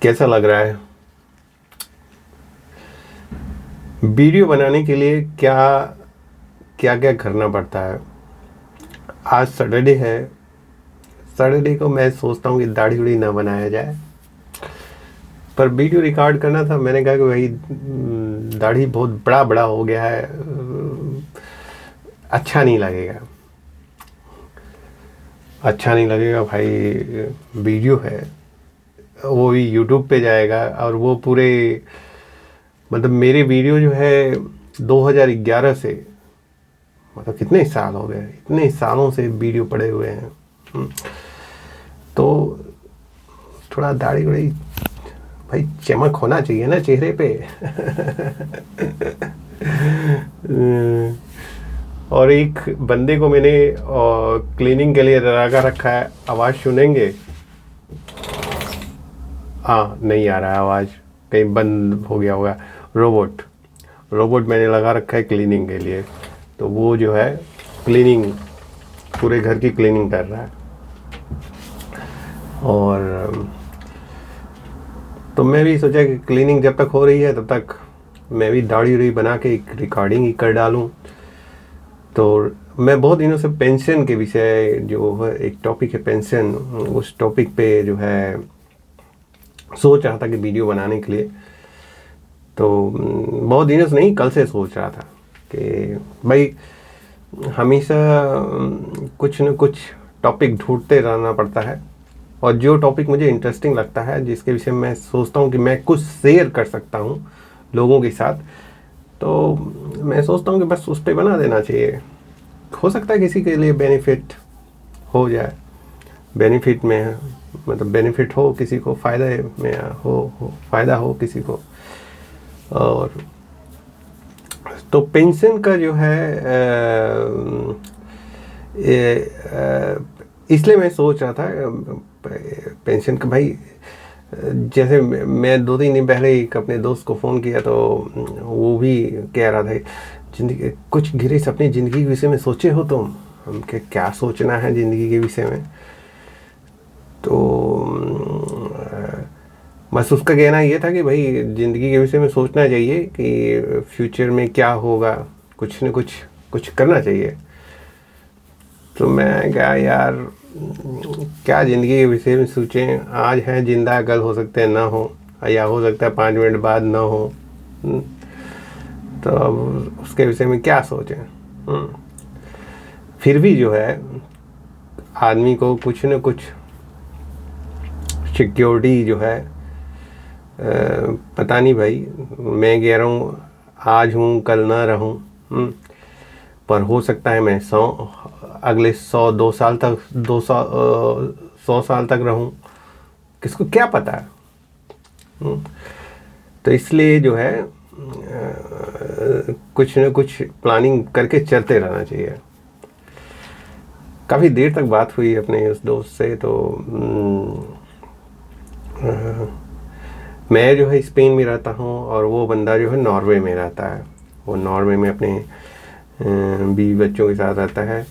कैसा लग रहा है? वीडियो बनाने के लिए क्या क्या क्या करना पड़ता है? आज सैटरडे है। सैटरडे को मैं सोचता हूँ कि दाढ़ी उड़ी ना बनाया जाए, पर वीडियो रिकॉर्ड करना था। मैंने कहा कि भाई दाढ़ी बहुत बड़ा बड़ा हो गया है, अच्छा नहीं लगेगा, अच्छा नहीं लगेगा भाई। वीडियो है, वो भी यूट्यूब पे जाएगा, और वो पूरे मतलब मेरे वीडियो जो है 2011 से, मतलब कितने साल हो गए, इतने सालों से वीडियो पड़े हुए हैं। तो थोड़ा दाढ़ी उड़ी भाई चमक होना चाहिए ना चेहरे पे। और एक बंदे को मैंने क्लीनिंग के लिए लगा रखा है। आवाज़ सुनेंगे? हाँ, नहीं आ रहा है आवाज़, कहीं बंद हो गया होगा। रोबोट रोबोट मैंने लगा रखा है क्लीनिंग के लिए। तो वो जो है क्लीनिंग, पूरे घर की क्लीनिंग कर रहा है। और तो मैं भी सोचा कि क्लीनिंग जब तक हो रही है तब तक मैं भी दाढ़ी उड़ी बना के एक रिकॉर्डिंग ही कर डालूं। तो मैं बहुत दिनों से पेंशन के विषय, जो है एक टॉपिक है पेंशन, उस टॉपिक पे जो है सोच रहा था कि वीडियो बनाने के लिए। तो बहुत दिनों से नहीं, कल से सोच रहा था कि भाई हमेशा कुछ न कुछ टॉपिक ढूंढते रहना पड़ता है, और जो टॉपिक मुझे इंटरेस्टिंग लगता है, जिसके विषय में मैं सोचता हूँ कि मैं कुछ शेयर कर सकता हूँ लोगों के साथ, तो मैं सोचता हूँ कि बस उस पर बना देना चाहिए। हो सकता है किसी के लिए बेनिफिट हो जाए, बेनिफिट में मतलब बेनिफिट हो किसी को, फ़ायदे में हो फ़ायदा हो किसी को। और तो पेंशन का जो है इसलिए मैं सोच रहा था पेंशन का भाई। जैसे मैं 2-3 दिन पहले एक अपने दोस्त को फ़ोन किया, तो वो भी कह रहा था जिंदगी कुछ गिरीश अपनी ज़िंदगी के विषय में सोचे हो तुम? हम क्या सोचना है ज़िंदगी के विषय में? तो बस उसका कहना ये था कि भाई ज़िंदगी के विषय में सोचना चाहिए कि फ्यूचर में क्या होगा, कुछ न कुछ करना चाहिए। तो मैं क्या यार, क्या ज़िंदगी के विषय में सोचें? आज हैं जिंदा, कल हो सकते हैं ना हो, या हो सकता है 5 मिनट बाद ना हो। तो अब उसके विषय में क्या सोचें? फिर भी जो है आदमी को कुछ न कुछ सिक्योरिटी जो है, पता नहीं भाई, मैं कह रहा हूँ आज हूँ कल ना रहूँ, पर हो सकता है मैं अगले 100-2 साल तक 100 साल तक रहूँ, किसको क्या पता है। तो इसलिए जो है कुछ न कुछ प्लानिंग करके चलते रहना चाहिए। काफ़ी देर तक बात हुई अपने उस दोस्त से। तो मैं जो है स्पेन में रहता हूँ, और वो बंदा जो है नॉर्वे में रहता है। वो नॉर्वे में अपने बीवी बच्चों के साथ रहता है।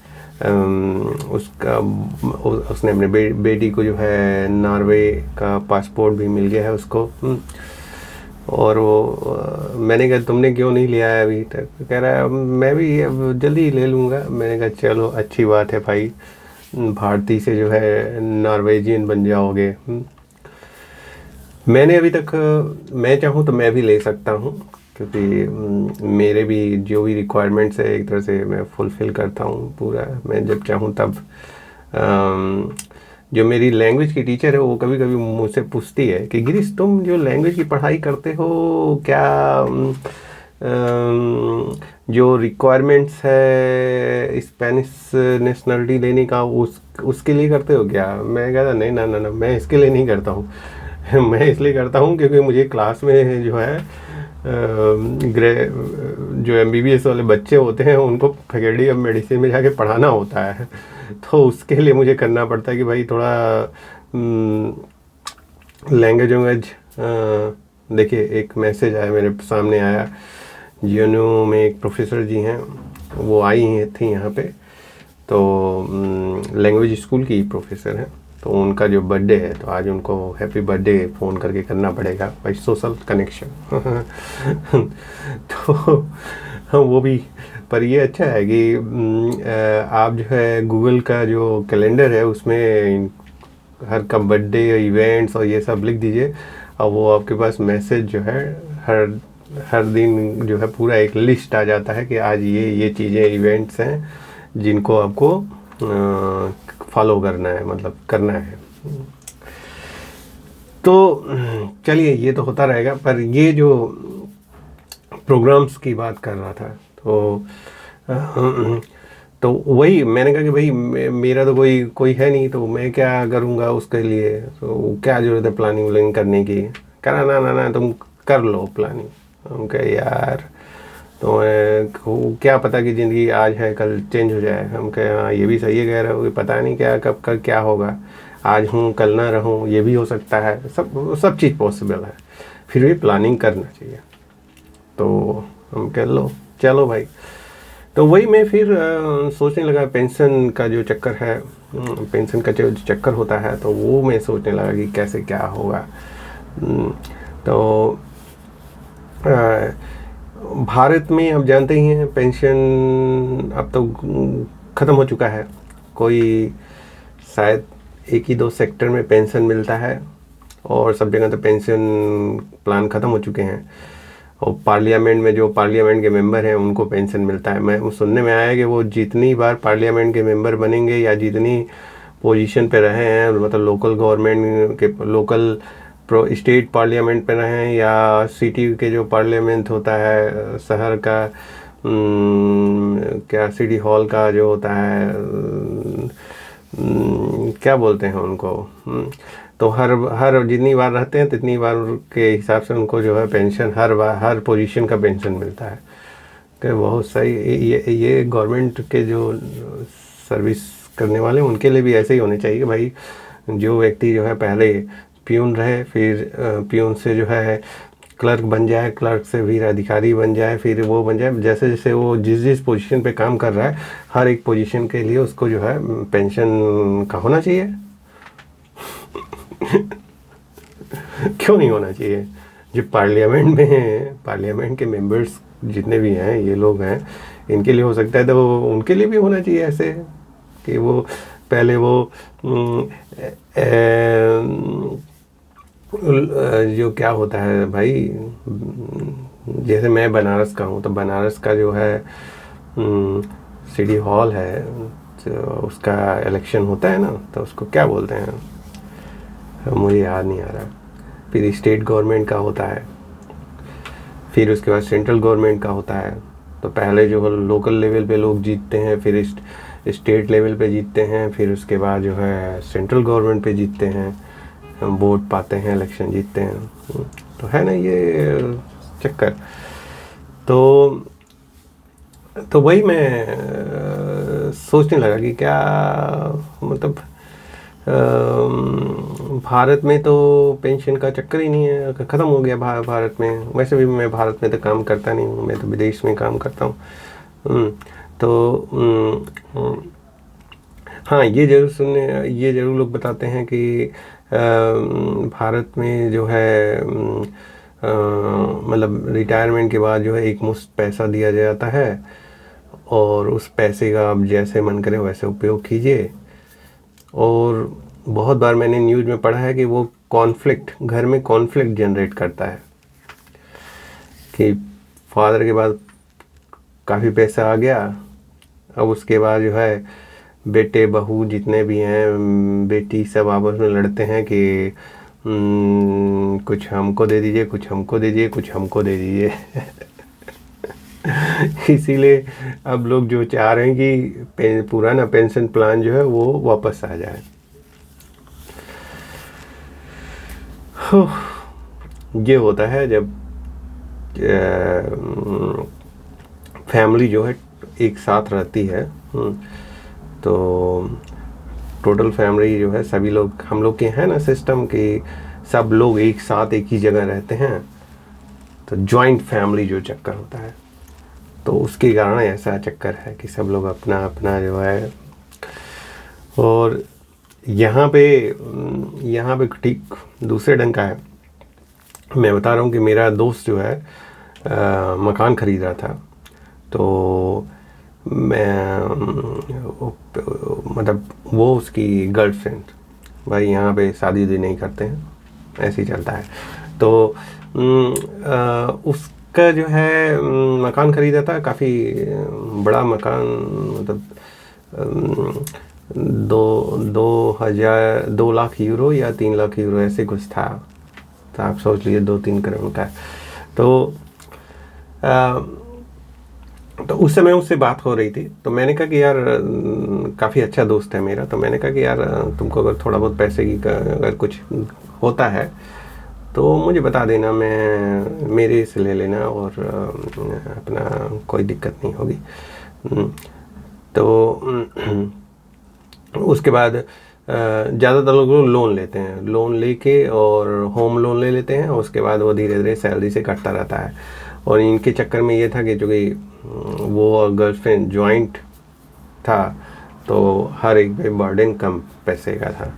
उसने अपने बेटी को जो है नॉर्वे का पासपोर्ट भी मिल गया है उसको। और वो मैंने कहा तुमने क्यों नहीं लिया है अभी तक? कह रहा है मैं भी अब जल्दी ही ले लूँगा। मैंने कहा चलो अच्छी बात है भाई, भारतीय से जो है नॉर्वेजियन बन जाओगे। मैंने अभी तक, मैं चाहूँ तो मैं भी ले सकता हूँ, क्योंकि मेरे भी जो भी रिक्वायरमेंट्स है एक तरह से मैं फुलफ़िल करता हूँ पूरा, मैं जब चाहूँ तब। जो मेरी लैंग्वेज की टीचर है वो कभी कभी मुझसे पूछती है कि गिरीश तुम जो लैंग्वेज की पढ़ाई करते हो, क्या जो रिक्वायरमेंट्स है स्पेनिश नेशनलिटी लेने का उसके लिए करते हो क्या? मैं कहता नहीं ना ना ना, मैं इसके लिए नहीं करता हूँ। मैं इसलिए करता हूँ क्योंकि मुझे क्लास में जो है जो MBBS वाले बच्चे होते हैं उनको फैकल्टी ऑफ मेडिसिन में जाके पढ़ाना होता है। तो उसके लिए मुझे करना पड़ता है कि भाई थोड़ा लैंग्वेज देखिए एक मैसेज आया मेरे सामने आया, जीएनयू में एक प्रोफेसर जी हैं, वो आई थी यहाँ पे। तो लैंग्वेज स्कूल की प्रोफेसर हैं। तो उनका जो बर्थडे है तो आज उनको हैप्पी बर्थडे फ़ोन करके करना पड़ेगा भाई, सोशल कनेक्शन। तो वो भी, पर ये अच्छा है कि आप जो है गूगल का जो कैलेंडर है उसमें हर का बर्थडे इवेंट्स और ये सब लिख दीजिए, और वो आपके पास मैसेज जो है हर हर दिन जो है पूरा एक लिस्ट आ जाता है कि आज ये चीज़ें इवेंट्स हैं जिनको आपको फॉलो करना है, मतलब करना है। तो चलिए ये तो होता रहेगा, पर ये जो प्रोग्राम्स की बात कर रहा था तो वही मैंने कहा कि भाई मेरा तो कोई है नहीं, तो मैं क्या करूँगा उसके लिए, तो क्या ज़रूरत है प्लानिंग व्लानिंग करने की। करा ना तुम कर लो प्लानिंग। हम कहे यार तो क्या पता कि ज़िंदगी आज है कल चेंज हो जाए। हम कहे हाँ ये भी सही है कह रहे हो, पता नहीं क्या कब कल क्या होगा, आज हूँ कल ना रहूँ, ये भी हो सकता है, सब चीज़ पॉसिबल है, फिर भी प्लानिंग करना चाहिए। तो हम कह लो चलो भाई। तो वही मैं फिर सोचने लगा पेंशन का जो चक्कर है, पेंशन का जो चक्कर होता है, तो वो मैं सोचने लगा कि कैसे क्या होगा। तो भारत में आप जानते ही हैं पेंशन अब तो ख़त्म हो चुका है। कोई शायद 1 ही 2 सेक्टर में पेंशन मिलता है, और सब जगह तो पेंशन प्लान ख़त्म हो चुके हैं। और पार्लियामेंट में जो पार्लियामेंट के मेंबर हैं उनको पेंशन मिलता है। मैं सुनने में आया कि वो जितनी बार पार्लियामेंट के मेंबर बनेंगे या जितनी पोजीशन पे रहे हैं, मतलब लोकल गवर्नमेंट के लोकल स्टेट पार्लियामेंट पे रहें या सिटी के जो पार्लियामेंट होता है शहर का, क्या सिटी हॉल का जो होता है, क्या बोलते हैं उनको, तो हर जितनी बार रहते हैं तितनी बार के हिसाब से उनको जो है पेंशन हर पोजीशन का पेंशन मिलता है। कि बहुत सही। ये गवर्नमेंट के जो सर्विस करने वाले उनके लिए भी ऐसे ही होने चाहिए कि भाई जो व्यक्ति जो है पहले प्यून रहे, फिर प्यून से जो है क्लर्क बन जाए, क्लर्क से फिर अधिकारी बन जाए, फिर वो बन जाए, जैसे जैसे वो जिस पोजीशन पे काम कर रहा है हर एक पोजीशन के लिए उसको जो है पेंशन का होना चाहिए। क्यों नहीं होना चाहिए? जो पार्लियामेंट में हैं, पार्लियामेंट के मेंबर्स जितने भी हैं ये लोग हैं, इनके लिए हो सकता है तो उनके लिए भी होना चाहिए ऐसे कि वो पहले वो जो क्या होता है भाई, जैसे मैं बनारस का हूँ तो बनारस का जो है सिटी हॉल है, तो उसका इलेक्शन होता है ना, तो उसको क्या बोलते हैं मुझे याद नहीं आ रहा। फिर स्टेट गवर्नमेंट का होता है, फिर उसके बाद सेंट्रल गवर्नमेंट का होता है। तो पहले जो लोकल लेवल पे लोग जीतते हैं, फिर स्टेट लेवल पे जीतते हैं, फिर उसके बाद जो है सेंट्रल गवर्नमेंट पे जीतते हैं, हम वोट पाते हैं, इलेक्शन जीतते हैं। तो है ना ये चक्कर। तो वही मैं सोचने लगा कि क्या मतलब भारत में तो पेंशन का चक्कर ही नहीं है, ख़त्म हो गया भारत में। वैसे भी मैं भारत में तो काम करता नहीं हूँ, मैं तो विदेश में काम करता हूँ। तो हाँ ये ज़रूर लोग बताते हैं कि भारत में जो है मतलब रिटायरमेंट के बाद जो है एक मुश्त पैसा दिया जाता है, और उस पैसे का आप जैसे मन करे वैसे उपयोग कीजिए। और बहुत बार मैंने न्यूज़ में पढ़ा है कि वो घर में कॉन्फ्लिक्ट जनरेट करता है कि फादर के बाद काफ़ी पैसा आ गया, अब उसके बाद जो है बेटे बहू जितने भी हैं, बेटी सब आपस में लड़ते हैं कि कुछ हमको दे दीजिए, कुछ हमको दे दीजिए, कुछ हमको दे दीजिए। इसीलिए अब लोग जो चाह रहे हैं कि पुराना पेंशन प्लान जो है वो वापस आ जाए। ये होता है जब फैमिली जो है एक साथ रहती है। तो टोटल फैमिली जो है सभी लोग, हम लोग के हैं ना सिस्टम कि सब लोग एक साथ एक ही जगह रहते हैं, तो जॉइंट फैमिली जो चक्कर होता है, तो उसके कारण ऐसा चक्कर है कि सब लोग अपना अपना जो है। और यहाँ पे ठीक दूसरे ढंग का है। मैं बता रहा हूँ कि मेरा दोस्त जो है मकान खरीद रहा था, तो मैं मतलब वो उसकी गर्लफ्रेंड, भाई यहाँ पे शादी उदी नहीं करते हैं, ऐसे ही चलता है। तो उसका जो है मकान खरीदा था, काफ़ी बड़ा मकान, मतलब 2 लाख यूरो या 3 लाख यूरो ऐसे कुछ था। तो आप सोच लीजिए 2-3 करोड़ का। तो उस समय उससे बात हो रही थी, तो मैंने कहा कि यार काफ़ी अच्छा दोस्त है मेरा, तो मैंने कहा कि यार तुमको अगर थोड़ा बहुत पैसे की अगर कुछ होता है तो मुझे बता देना, मैं मेरे से ले लेना और अपना कोई दिक्कत नहीं होगी। तो उसके बाद ज़्यादातर लोग लोन लेते हैं, लोन लेके और होम लोन ले लेते हैं, और उसके बाद वो धीरे धीरे सैलरी से कटता रहता है। और इनके चक्कर में ये था कि चूँकि वो गर्लफ्रेंड जॉइंट था, तो हर एक पे बर्डन कम पैसे का था,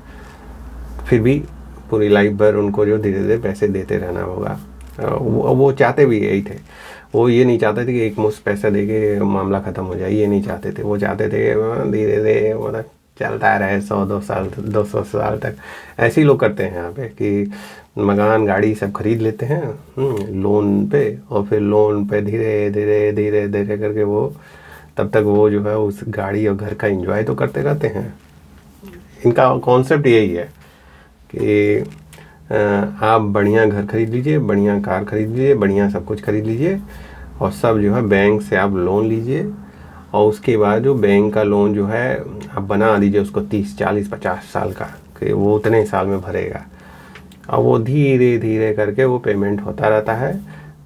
फिर भी पूरी लाइफ भर उनको जो धीरे धीरे पैसे देते रहना होगा। वो चाहते भी यही थे, वो ये नहीं चाहते थे कि एक मुश्त पैसा दे के मामला ख़त्म हो जाए, ये नहीं चाहते थे। वो चाहते थे धीरे धीरे मतलब चलता रहे 100-2 साल 200 साल तक। ऐसे ही लोग करते हैं यहाँ पे कि मकान गाड़ी सब खरीद लेते हैं लोन पे, और फिर लोन पे धीरे धीरे धीरे धीरे करके वो तब तक वो जो है उस गाड़ी और घर का एंजॉय तो करते रहते हैं। इनका कॉन्सेप्ट यही है कि आप बढ़िया घर खरीद लीजिए, बढ़िया कार खरीद लीजिए, बढ़िया सब कुछ खरीद लीजिए, और सब जो है बैंक से आप लोन लीजिए, और उसके बाद जो बैंक का लोन जो है आप बना दीजिए उसको 30-40-50 साल का, कि वो उतने साल में भरेगा, और वो धीरे धीरे करके वो पेमेंट होता रहता है।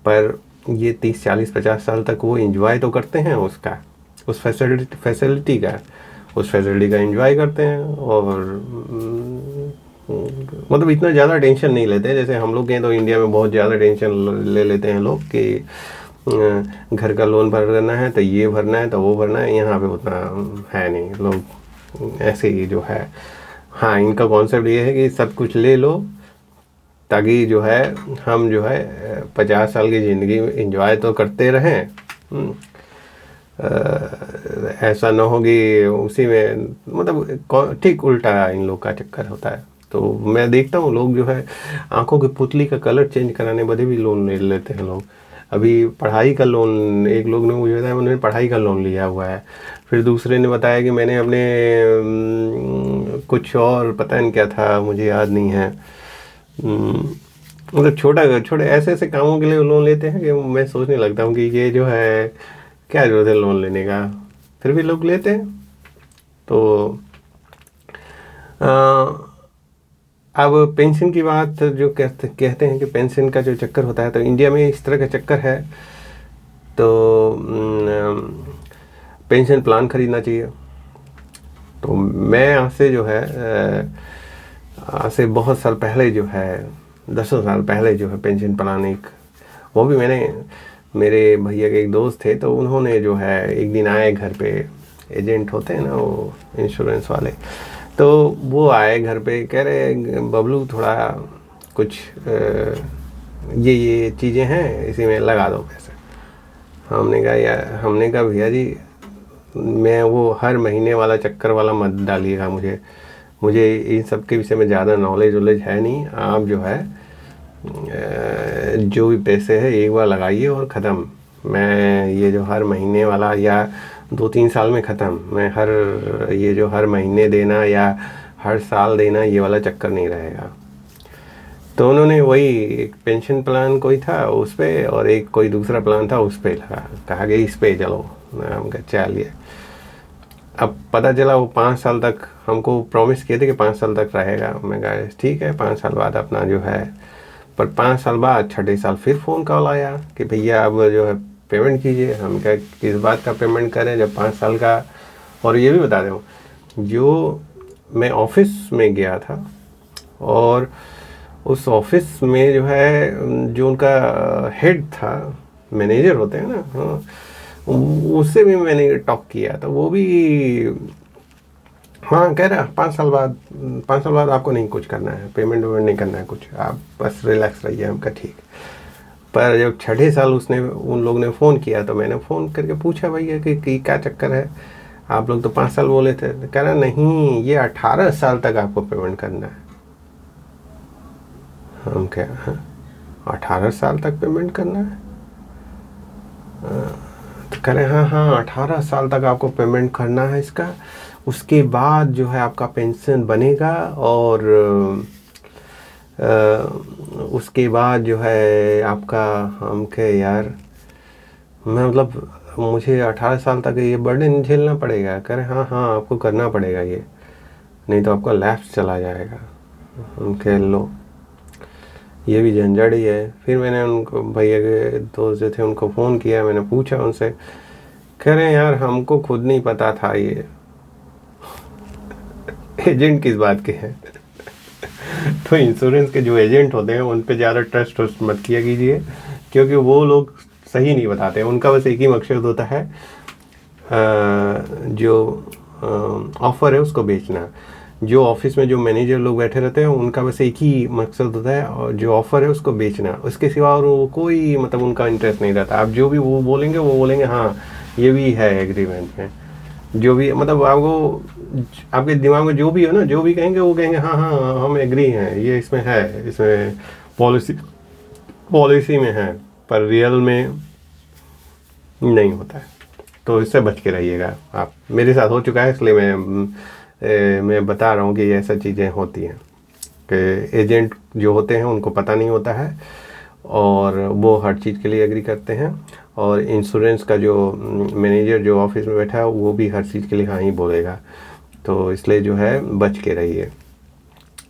पर ये 30-40-50 साल तक वो एंजॉय तो करते हैं उसका, उस फैसिलिटी का एंजॉय करते हैं, और मतलब इतना ज़्यादा टेंशन नहीं लेते हैं जैसे हम लोग हैं। तो इंडिया में बहुत ज़्यादा टेंशन ले लेते हैं लोग कि घर का लोन भरना है तो ये भरना है तो वो भरना है। यहाँ पे उतना है नहीं, लोग ऐसे ही जो है, हाँ इनका कॉन्सेप्ट ये है कि सब कुछ ले लो ताकि जो है हम जो है 50 साल की ज़िंदगी एंजॉय तो करते रहें। ऐसा ना हो कि उसी में, मतलब ठीक उल्टा इन लोग का चक्कर होता है। तो मैं देखता हूँ लोग जो है आंखों की पुतली का कलर चेंज कराने बदे भी लोन ले लेते हैं लोग। अभी पढ़ाई का लोन, एक लोग ने मुझे बताया उन्होंने पढ़ाई का लोन लिया हुआ है, फिर दूसरे ने बताया कि मैंने अपने कुछ और पता नहीं क्या था, मुझे याद नहीं है, मतलब छोटे ऐसे ऐसे कामों के लिए लोन लेते हैं कि मैं सोचने लगता हूँ कि ये जो है क्या जरूरत है लोन लेने का, फिर भी लोग लेते हैं। तो अब पेंशन की बात जो कहते हैं कि पेंशन का जो चक्कर होता है, तो इंडिया में इस तरह का चक्कर है। तो पेंशन प्लान खरीदना चाहिए। तो मैं आज से जो है आज से बहुत साल पहले जो है 10 साल पहले जो है पेंशन प्लान एक, वो भी मैंने, मेरे भैया के एक दोस्त थे तो उन्होंने जो है एक दिन आए घर पे, एजेंट होते हैं ना वो इंश्योरेंस वाले, तो वो आए घर पे, कह रहे बबलू थोड़ा कुछ ये चीज़ें हैं इसी में लगा दो पैसे। हमने कहा भैया जी मैं वो हर महीने वाला चक्कर वाला मत डालिएगा, मुझे इन सब के विषय में ज़्यादा नॉलेज है नहीं। आप जो है जो भी पैसे है एक बार लगाइए और ख़त्म। मैं ये जो हर महीने वाला या 2-3 साल में ख़त्म, मैं ये जो हर महीने देना या हर साल देना ये वाला चक्कर नहीं रहेगा। तो उन्होंने वही एक पेंशन प्लान कोई था उस पर, और एक कोई दूसरा प्लान था उस पर लगा, कहा कि इस पे चलो। हम कहा चलिए। अब पता चला वो 5 साल तक हमको प्रॉमिस किए थे कि 5 साल तक रहेगा। मैं कहा ठीक है 5 साल बाद अपना जो है, पर 5 साल बाद 6ठे साल फिर फ़ोन कॉल आया कि भैया अब जो है पेमेंट कीजिए। हम कहा किस बात का पेमेंट करें जब 5 साल का। और ये भी बता दूँ, जो मैं ऑफिस में गया था और उस ऑफिस में जो है जो उनका हेड था, मैनेजर होते हैं ना, हाँ, उससे भी मैंने टॉक किया था। वो भी हाँ कह रहा 5 साल बाद, 5 साल बाद आपको नहीं कुछ करना है, पेमेंट वेमेंट नहीं करना है कुछ, आप बस रिलैक्स रहिए। हम कहा ठीक। पर जब 6ठे साल उसने उन लोगों ने फ़ोन किया तो मैंने फ़ोन करके पूछा भैया कि क्या चक्कर है, आप लोग तो 5 साल बोले थे। तो कह रहा नहीं, ये 18 साल तक आपको पेमेंट करना है। हम क्या, हाँ 18 साल तक पेमेंट करना है? तो कह रहे हाँ हाँ 18 साल तक आपको पेमेंट करना है इसका, उसके बाद जो है आपका पेंशन बनेगा, और उसके बाद जो है आपका। हम कहे यार, मैं मतलब मुझे 18 साल तक ये बर्डन झेलना पड़ेगा? कह रहे हाँ हाँ आपको करना पड़ेगा ये, नहीं तो आपका लैप्स चला जाएगा। हम कह लो, ये भी झंझट ही है। फिर मैंने उनको, भैया के दोस्त जो थे उनको फ़ोन किया, मैंने पूछा उनसे। कह रहे हैं यार हमको खुद नहीं पता था ये एजेंट किस बात के हैं। तो इंश्योरेंस के जो एजेंट होते हैं उन पे ज़्यादा ट्रस्ट मत किया कीजिए, क्योंकि वो लोग सही नहीं बताते। उनका बस एक ही मकसद होता है, जो ऑफ़र है उसको बेचना। जो ऑफिस में जो मैनेजर लोग बैठे रहते हैं उनका बस एक ही मकसद होता है, और जो ऑफ़र है उसको बेचना। उसके सिवा और वो कोई मतलब उनका इंटरेस्ट नहीं रहता। आप जो भी वो बोलेंगे हाँ ये भी है एग्रीमेंट में, जो भी मतलब आपको आपके दिमाग में जो भी हो ना, जो भी कहेंगे वो कहेंगे हाँ हाँ हम एग्री हैं, ये इसमें है, इसमें पॉलिसी पॉलिसी में है, पर रियल में नहीं होता है। तो इससे बच के रहिएगा आप। मेरे साथ हो चुका है, इसलिए मैं बता रहा हूँ कि ये ऐसा चीज़ें होती हैं कि एजेंट जो होते हैं उनको पता नहीं होता है, और वो हर चीज़ के लिए एग्री करते हैं, और इंश्योरेंस का जो मैनेजर जो ऑफिस में बैठा है वो भी हर चीज़ के लिए हाँ ही बोलेगा। तो इसलिए जो है बच के रहिए।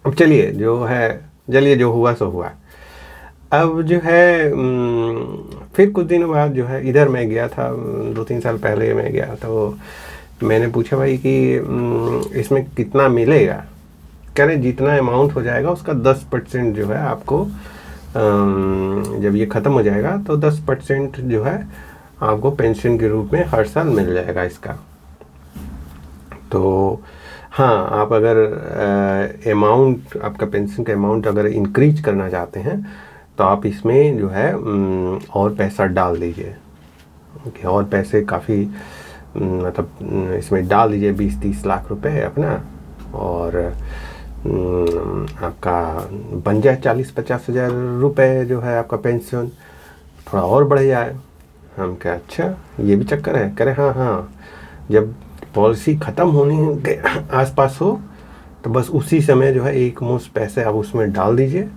अब चलिए जो है, चलिए जो हुआ सो हुआ। अब जो है फिर कुछ दिनों बाद जो है इधर मैं गया था, 2-3 साल पहले मैं गया, तो मैंने पूछा भाई कि इसमें कितना मिलेगा। कह रहे जितना अमाउंट हो जाएगा उसका 10% जो है आपको, जब ये ख़त्म हो जाएगा तो 10% जो है आपको पेंशन के रूप में हर साल मिल जाएगा इसका। तो हाँ, आप अगर अमाउंट, आपका पेंशन का अमाउंट अगर इंक्रीज करना चाहते हैं तो आप इसमें जो है और पैसा डाल दीजिए। ओके, और पैसे काफ़ी मतलब इसमें डाल दीजिए, 20-30 लाख रुपए अपना, और आपका बन जाए 40-50 हज़ार रुपये जो है आपका पेंशन, थोड़ा और बढ़ जाए। हम क्या, अच्छा ये भी चक्कर है? कह रहे हाँ हाँ, जब पॉलिसी ख़त्म होने के आसपास हो तो बस उसी समय जो है एक मुश्त पैसे आप उसमें डाल दीजिए।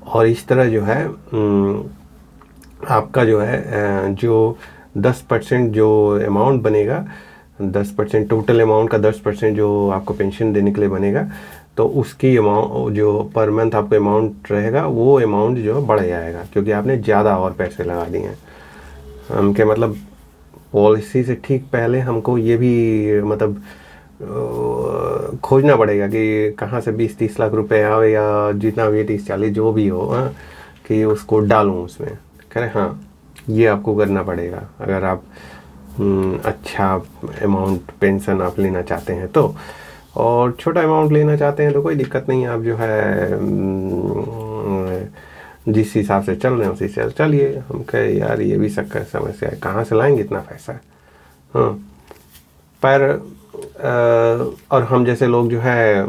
और इस तरह जो है आपका जो है जो 10% जो अमाउंट बनेगा, 10% टोटल अमाउंट का 10% जो आपको पेंशन देने के लिए बनेगा, तो उसकी अमाउंट जो पर मंथ आपको अमाउंट रहेगा वो अमाउंट जो है बढ़ जाएगा, क्योंकि आपने ज़्यादा और पैसे लगा दिए हैं। हम क्या मतलब, पॉलिसी से ठीक पहले हमको ये भी मतलब खोजना पड़ेगा कि कहाँ से 20-30 लाख रुपए आवे, या जितना भी 30-40 जो भी हो, हाँ, कि उसको डालूँ उसमें। कह रहे हाँ ये आपको करना पड़ेगा अगर आप अच्छा अमाउंट पेंशन आप लेना चाहते हैं तो। और छोटा अमाउंट लेना चाहते हैं तो कोई दिक्कत नहीं, आप जो है जिस हिसाब से चल रहे हैं उसी से चलिए। हम कहे यार ये भी समस्या है, कहाँ से लाएंगे इतना पैसा। हाँ, पर और हम जैसे लोग जो है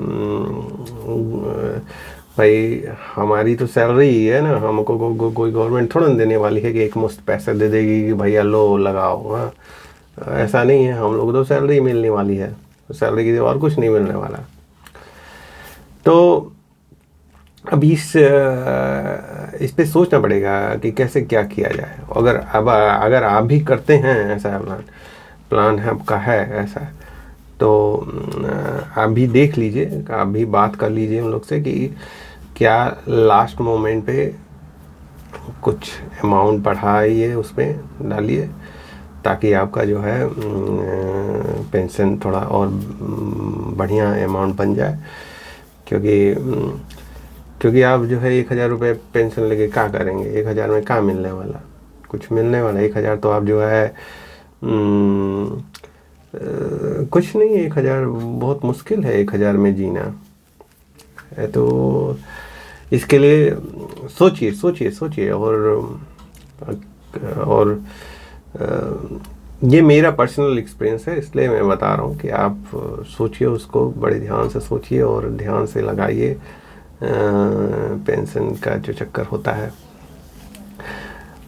भाई हमारी तो सैलरी ही है ना, हमको कोई गवर्नमेंट थोड़ा देने वाली है कि एक मुश्त पैसे दे देगी कि भैया लो लगाओ। हाँ, ऐसा नहीं है, हम लोग तो सैलरी मिलने वाली है, सैलरी की और कुछ नहीं मिलने वाला। तो अब इस पे सोचना पड़ेगा कि कैसे क्या किया जाए। अगर आप भी करते हैं ऐसा प्लान है आपका है ऐसा, तो आप भी देख लीजिए, आप भी बात कर लीजिए उन लोग से कि क्या लास्ट मोमेंट पे कुछ अमाउंट बढ़ाइए, उसमें डालिए, ताकि आपका जो है पेंशन थोड़ा और बढ़िया अमाउंट बन जाए। क्योंकि आप जो है 1,000 रुपये पेंशन लेके क्या करेंगे? 1,000 में क्या मिलने वाला? कुछ मिलने वाला? 1,000 तो आप जो है कुछ नहीं है, 1000 बहुत मुश्किल है 1000 में जीना है। तो इसके लिए सोचिए सोचिए सोचिए। और ये मेरा पर्सनल एक्सपीरियंस है, इसलिए मैं बता रहा हूँ कि आप सोचिए, उसको बड़े ध्यान से सोचिए और ध्यान से लगाइए पेंशन का जो चक्कर होता है।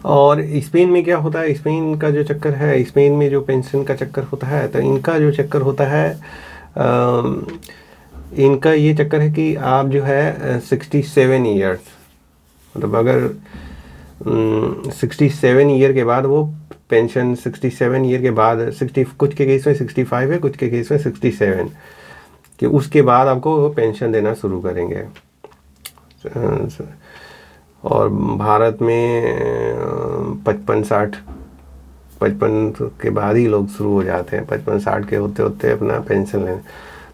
और स्पेन में क्या होता है, स्पेन का जो चक्कर है, स्पेन में जो पेंशन का चक्कर होता है, तो इनका जो चक्कर होता है, इनका ये चक्कर है कि आप जो है 67 ईयर्स, मतलब अगर 67 ईयर के बाद वो पेंशन, 67 ईयर के बाद 60, कुछ के केस में 65 है, कुछ के केस में 67, कि उसके बाद आपको पेंशन देना शुरू करेंगे। और भारत में 55 के बाद ही लोग शुरू हो जाते हैं, 55-60 के होते होते अपना पेंशन लेने।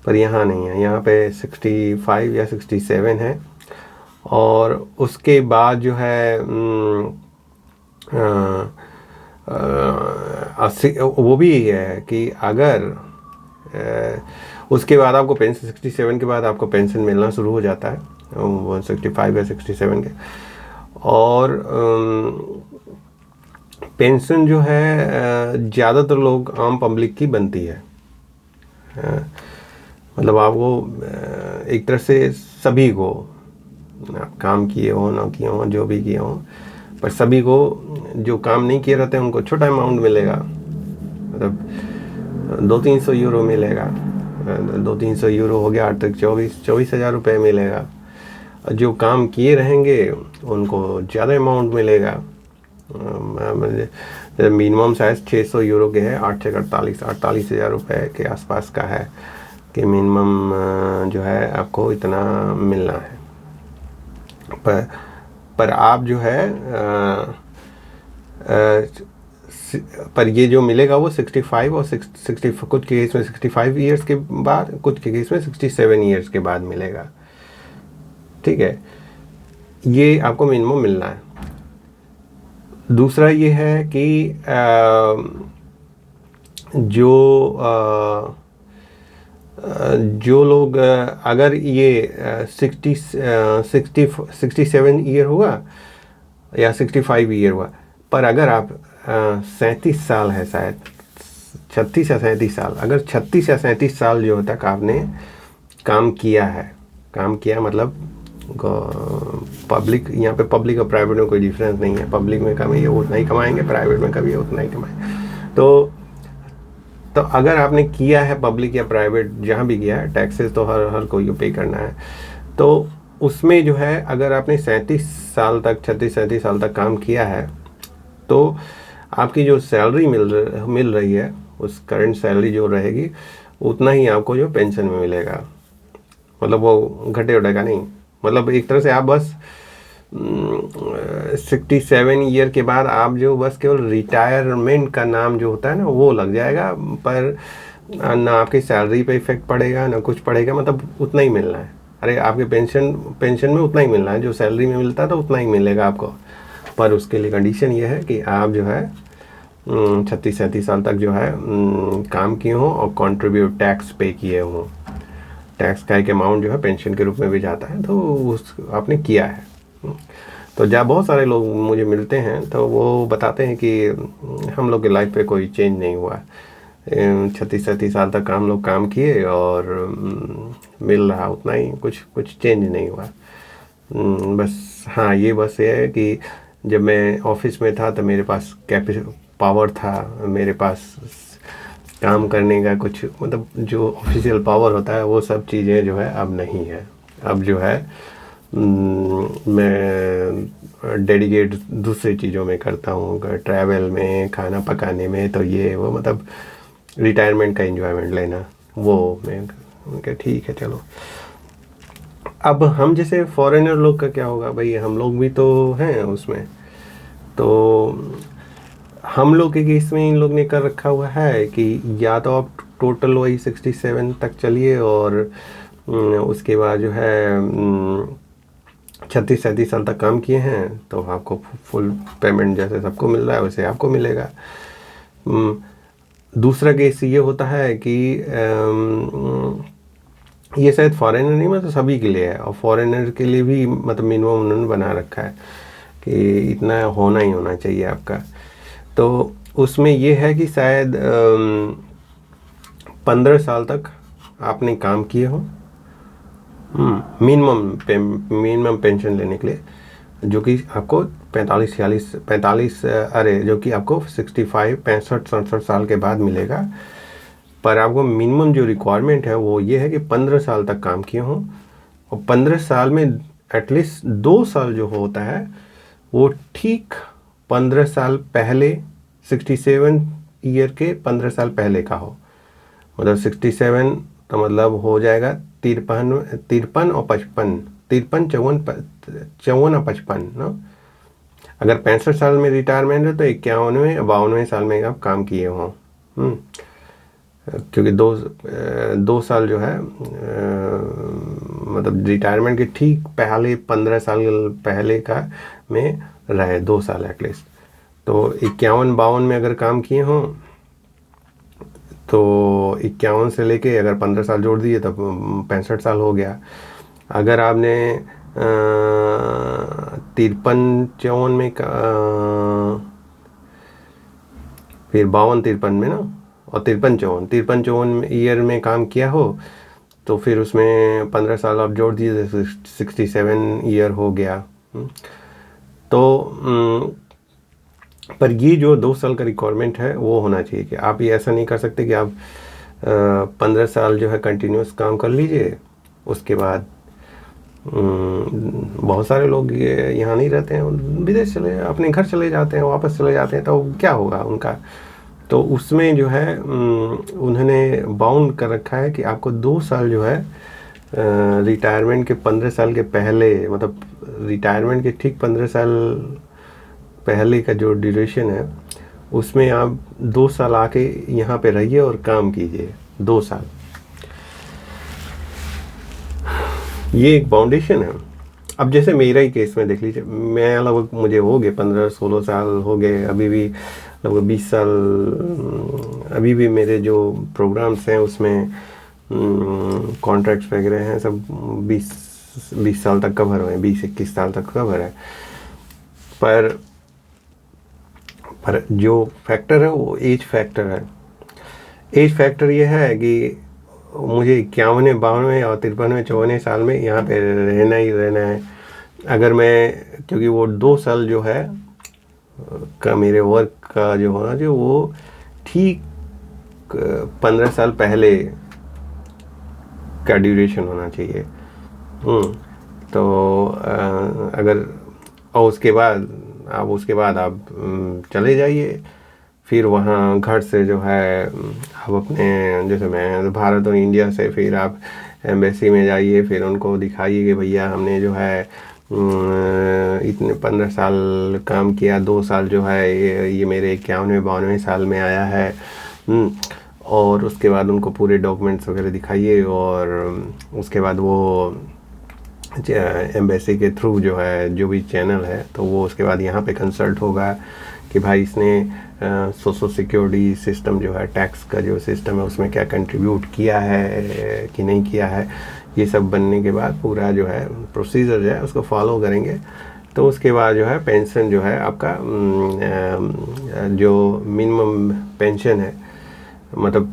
पर यहाँ नहीं है, यहाँ पे 65 या 67 है। और उसके बाद जो है वो भी है कि अगर उसके बाद आपको पेंशन 67 के बाद आपको पेंशन मिलना शुरू हो जाता है, वो 65 या 67 के। और पेंशन जो है ज़्यादातर लोग आम पब्लिक की बनती है। मतलब आपको एक तरह से सभी को, आप काम किए हो ना किए हो, जो भी किए हो, पर सभी को, जो काम नहीं किए रहते हैं उनको छोटा अमाउंट मिलेगा, मतलब 200-300 यूरो मिलेगा। 200-300 यूरो हो गया 8 तक 24,000 रुपये मिलेगा। जो काम किए रहेंगे उनको ज़्यादा अमाउंट मिलेगा। मिनिमम साइज 600 यूरो के है, 8 से 48,000 रुपये के आसपास का है कि मिनिमम जो है आपको इतना मिलना है। पर आप जो है पर ये जो मिलेगा वो 65 और 60, कुछ के केस में 65 ईयर्स के बाद, कुछ के केस में 67 ईयर्स के बाद मिलेगा। ठीक है, ये आपको मिनिमम मिलना है। दूसरा ये है कि जो लोग अगर ये 67 ईयर हुआ या 65 ईयर हुआ, पर अगर आप 37 साल है, शायद 36 या 37 साल, अगर 36 या 37 साल जो तक आपने काम किया मतलब पब्लिक, यहाँ पे पब्लिक और प्राइवेट में कोई डिफरेंस नहीं है। पब्लिक में कभी उतना ही कमाएंगे, प्राइवेट में कभी उतना ही कमाएंगे। तो अगर आपने किया है पब्लिक या प्राइवेट, जहाँ भी किया है, टैक्सेस तो हर कोई को पे करना है। तो उसमें जो है अगर आपने 37 साल तक 36-37 साल तक काम किया है, तो आपकी जो सैलरी मिल रही है, उस करंट सैलरी जो रहेगी उतना ही आपको जो पेंशन में मिलेगा। मतलब वो घटे उटेगा नहीं। मतलब एक तरह से आप बस 67 ईयर के बाद आप जो बस केवल रिटायरमेंट का नाम जो होता है ना, वो लग जाएगा, पर ना आपकी सैलरी पे इफेक्ट पड़ेगा ना कुछ पड़ेगा। मतलब उतना ही मिलना है। अरे आपके पेंशन में उतना ही मिलना है, जो सैलरी में मिलता है तो उतना ही मिलेगा आपको। पर उसके लिए कंडीशन ये है कि आप जो है 36-37 साल तक जो है काम किए हों और कंट्रीब्यूट टैक्स पे किए हों। टैक्स का एक अमाउंट जो है पेंशन के रूप में भी जाता है, तो उस आपने किया है। तो जब बहुत सारे लोग मुझे मिलते हैं तो वो बताते हैं कि हम लोग की लाइफ पे कोई चेंज नहीं हुआ। 36-37 साल तक हम लोग काम किए और मिल रहा उतना ही, कुछ चेंज नहीं हुआ। बस हाँ, ये बस ये है कि जब मैं ऑफिस में था तो मेरे पास पावर था, मेरे पास काम करने का कुछ, मतलब जो ऑफिशियल पावर होता है वो सब चीज़ें जो है अब नहीं है। अब जो है मैं डेडिकेट दूसरी चीज़ों में करता हूँ, ट्रैवल में, खाना पकाने में, तो ये वो मतलब रिटायरमेंट का एंजॉयमेंट लेना, वो मैं उनका ठीक है चलो। अब हम जैसे फॉरेनर लोग का क्या होगा भाई, हम लोग भी तो हैं उसमें। तो हम लोग के केस में इन लोग ने कर रखा हुआ है कि या तो आप टोटल वही 67 तक चलिए और उसके बाद जो है 36-37 साल तक काम किए हैं तो आपको फुल पेमेंट जैसे सबको मिल रहा है वैसे आपको मिलेगा। दूसरा केस ये होता है कि ये शायद फॉरेनर नहीं, मतलब सभी के लिए है, और फॉरेनर के लिए भी मतलब मिनिमम उन्होंने बना रखा है कि इतना होना ही होना चाहिए आपका। तो उसमें ये है कि शायद 15 साल तक आपने काम किए हो मिनिमम पेंशन लेने के लिए, जो कि आपको 45 अरे जो कि आपको 65 65 67 साल के बाद मिलेगा। पर आपको मिनिमम जो रिक्वायरमेंट है वो ये है कि 15 साल तक काम किए हों, और 15 साल में एटलीस्ट 2 साल जो होता है वो ठीक 15 साल पहले 67 ईयर के 15 साल पहले का हो। मतलब 67 तो मतलब हो जाएगा 53 और 55, 53 54 और 55 ना। अगर 65 साल में रिटायरमेंट है तो 51वें 52वें साल में आप काम किए हों। क्योंकि 2 साल जो है मतलब रिटायरमेंट के ठीक पहले 15 साल पहले का में रहे 2 साल एटलीस्ट। तो 51 52 में अगर काम किए हों तो 51 से लेके अगर 15 साल जोड़ दिए तब 65 साल हो गया। अगर आपने 53 54 में फिर 52 53 में ना, और 53 54 ईयर में काम किया हो तो फिर उसमें 15 साल आप जोड़ दिए तो 67 ईयर हो गया। तो पर ये जो 2 साल का रिक्वायरमेंट है वो होना चाहिए कि आप ये ऐसा नहीं कर सकते कि आप 15 साल जो है कंटिन्यूस काम कर लीजिए, उसके बाद बहुत सारे लोग ये यहाँ नहीं रहते हैं, विदेश चले अपने घर चले जाते हैं, वापस चले जाते हैं, तो क्या होगा उनका। तो उसमें जो है उन्होंने बाउंड कर रखा है कि आपको 2 साल जो है रिटायरमेंट के 15 साल के पहले, मतलब रिटायरमेंट के ठीक 15 साल पहले का जो ड्यूरेशन है उसमें आप 2 साल आके यहाँ पे रहिए और काम कीजिए 2 साल। ये एक फाउंडेशन है। अब जैसे मेरा ही केस में देख लीजिए, मैं लगभग मुझे हो गए 15-16 साल हो गए, अभी भी लगभग 20 साल, अभी भी मेरे जो प्रोग्राम्स हैं उसमें कॉन्ट्रैक्ट्स वगैरह हैं सब 20 साल तक कवर हुए हैं, 20-21 साल तक कवर है। पर जो फैक्टर है वो एज फैक्टर है। एज फैक्टर ये है कि मुझे 51वें 52वें और 53वें 54वें साल में यहाँ पे रहना ही रहना है। अगर मैं, क्योंकि वो 2 साल जो है का मेरे वर्क का जो होना चाहिए वो ठीक 15 साल पहले का ड्यूरेशन होना चाहिए। तो अगर और उसके बाद आप चले जाइए, फिर वहाँ घर से जो है आप अपने, जैसे मैं भारत और इंडिया से, फिर आप एम्बेसी में जाइए, फिर उनको दिखाइए कि भैया हमने जो है इतने 15 साल काम किया, 2 साल जो है ये मेरे 51वें 52वें साल में आया है। और उसके बाद उनको पूरे डॉक्यूमेंट्स वगैरह दिखाइए, और उसके बाद वो एम्बेसी के थ्रू जो है जो भी चैनल है तो वो उसके बाद यहाँ पे कंसल्ट होगा कि भाई इसने सोशल सिक्योरिटी सिस्टम जो है, टैक्स का जो सिस्टम है उसमें क्या कंट्रीब्यूट किया है कि नहीं किया है। ये सब बनने के बाद पूरा जो है प्रोसीजर जो है उसको फॉलो करेंगे, तो उसके बाद जो है पेंशन जो है आपका जो मिनिमम पेंशन है, मतलब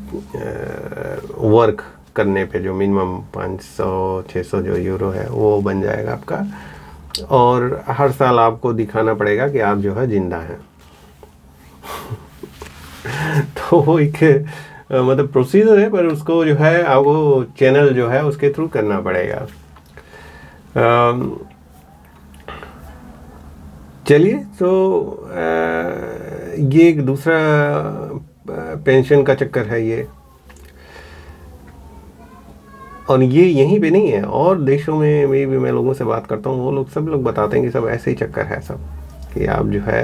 वर्क करने पे जो मिनिमम 500-600 जो यूरो है वो बन जाएगा आपका। और हर साल आपको दिखाना पड़ेगा कि आप जो है जिंदा हैं। तो वो एक मतलब प्रोसीजर है, पर उसको जो है आपको चैनल जो है उसके थ्रू करना पड़ेगा। चलिए, तो ये एक दूसरा पेंशन का चक्कर है ये, और ये यहीं पे नहीं है, और देशों में भी मैं लोगों से बात करता हूँ, वो लोग सब लोग बताते हैं कि सब ऐसे ही चक्कर है सब, कि आप जो है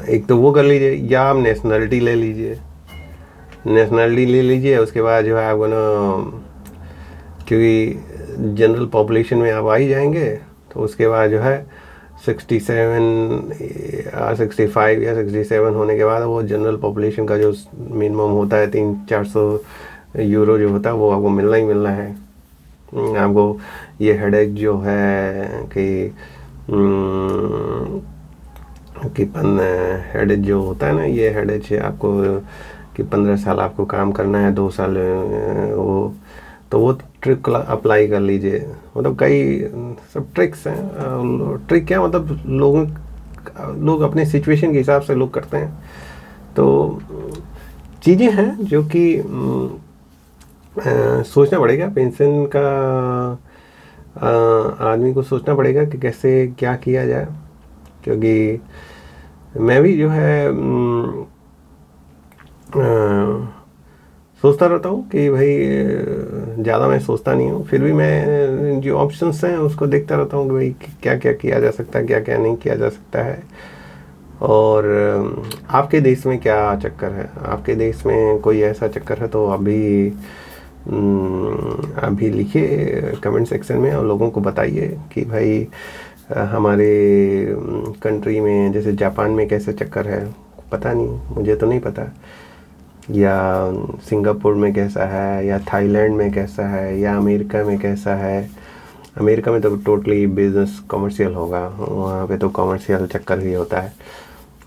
एक तो वो कर लीजिए, या आप नेशनलिटी ले लीजिए, उसके बाद जो है आपको ना, क्योंकि जनरल पॉपुलेशन में आप आ ही जाएंगे, तो उसके बाद जो है 67 या 65 या 67 होने के बाद वो जनरल पॉपुलेशन का जो मिनिमम होता है 300-400 यूरो जो होता है वो आपको मिलना ही मिलना है। आपको ये हेडेक जो है कि हेडेक जो होता है ना, ये हेडेक है आपको कि 15 साल आपको काम करना है, 2 साल वो ट्रिक अप्लाई कर लीजिए। मतलब कई सब ट्रिक्स हैं। ट्रिक क्या मतलब लोग अपने सिचुएशन के हिसाब से लोग करते हैं। तो चीज़ें हैं जो कि सोचना पड़ेगा पेंशन का। आदमी को सोचना पड़ेगा कि कैसे क्या किया जाए, क्योंकि मैं भी जो है सोचता रहता हूँ कि भाई ज़्यादा मैं सोचता नहीं हूँ, फिर भी मैं जो ऑप्शंस हैं उसको देखता रहता हूँ कि भाई क्या क्या किया जा सकता है, क्या क्या नहीं किया जा सकता है। और आपके देश में क्या चक्कर है, आपके देश में कोई ऐसा चक्कर है तो अभी लिखिए कमेंट सेक्शन में और लोगों को बताइए कि भाई हमारे कंट्री में जैसे जापान में कैसे चक्कर है। पता नहीं, मुझे तो नहीं पता। या सिंगापुर में कैसा है, या थाईलैंड में कैसा है, या अमेरिका में कैसा है। अमेरिका में तो टोटली बिजनेस कमर्शियल होगा, वहाँ पे तो कमर्शियल चक्कर ही होता है।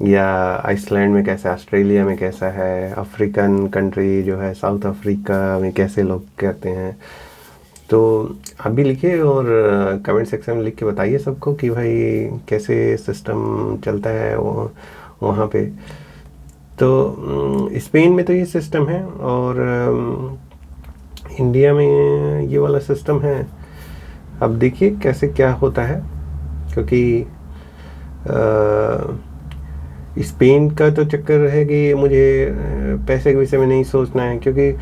या आइसलैंड में कैसा है, ऑस्ट्रेलिया में कैसा है, अफ्रीकन कंट्री जो है साउथ अफ्रीका में कैसे लोग कहते हैं। तो आप भी लिखिए और कमेंट सेक्शन में लिख के बताइए सबको कि भाई कैसे सिस्टम चलता है वहाँ पे। तो स्पेन में तो ये सिस्टम है और इंडिया में ये वाला सिस्टम है। अब देखिए कैसे क्या होता है, क्योंकि स्पेन का तो चक्कर है कि मुझे पैसे के विषय में नहीं सोचना है, क्योंकि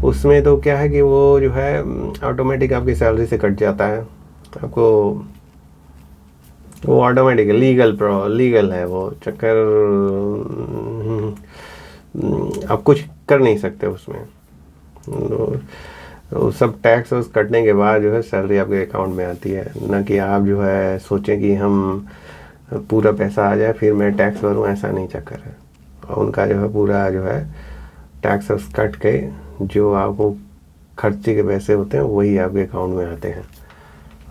उसमें तो क्या है कि वो जो है ऑटोमेटिक आपकी सैलरी से कट जाता है। आपको वो ऑटोमेटिक लीगल है वो चक्कर। आप कुछ कर नहीं सकते उसमें। तो सब टैक्स कटने के बाद जो है सैलरी आपके अकाउंट में आती है, ना कि आप जो है सोचें कि हम पूरा पैसा आ जाए फिर मैं टैक्स भरूँ, ऐसा नहीं चक्कर है। और उनका जो है पूरा जो है टैक्स कट के जो आपको खर्चे के पैसे होते हैं वही आपके अकाउंट में आते हैं।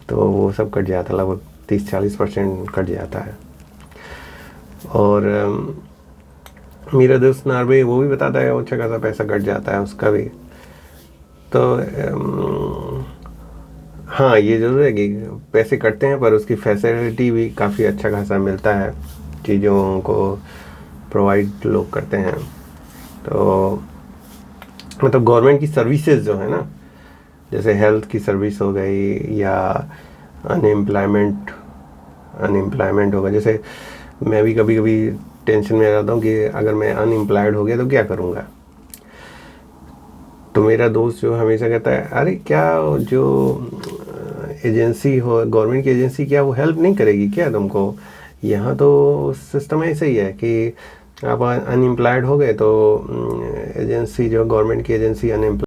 तो वो सब कट जाता है, लगभग 30-40% कट जाता है। और मेरा दोस्त नॉर्वे वो भी बताता है अच्छा खासा पैसा कट जाता है उसका भी। तो हाँ, ये ज़रूर है कि पैसे कटते हैं पर उसकी फैसिलिटी भी काफ़ी अच्छा खासा मिलता है, चीज़ों को प्रोवाइड लोग करते हैं। तो मतलब गवर्नमेंट की सर्विसेज जो है ना, जैसे हेल्थ की सर्विस हो गई या अनएम्प्लॉयमेंट होगा। जैसे मैं भी कभी कभी टेंशन में रहता हूँ कि अगर मैं अनएम्प्लॉयड हो गया तो क्या करूँगा। तो मेरा दोस्त जो हमेशा कहता है अरे क्या जो एजेंसी हो, गवर्नमेंट की एजेंसी, क्या वो हेल्प नहीं करेगी क्या तुमको। यहाँ तो सिस्टम ऐसे ही है कि आप अनएम्प्लॉयड हो गए तो एजेंसी जो गवर्नमेंट की एजेंसी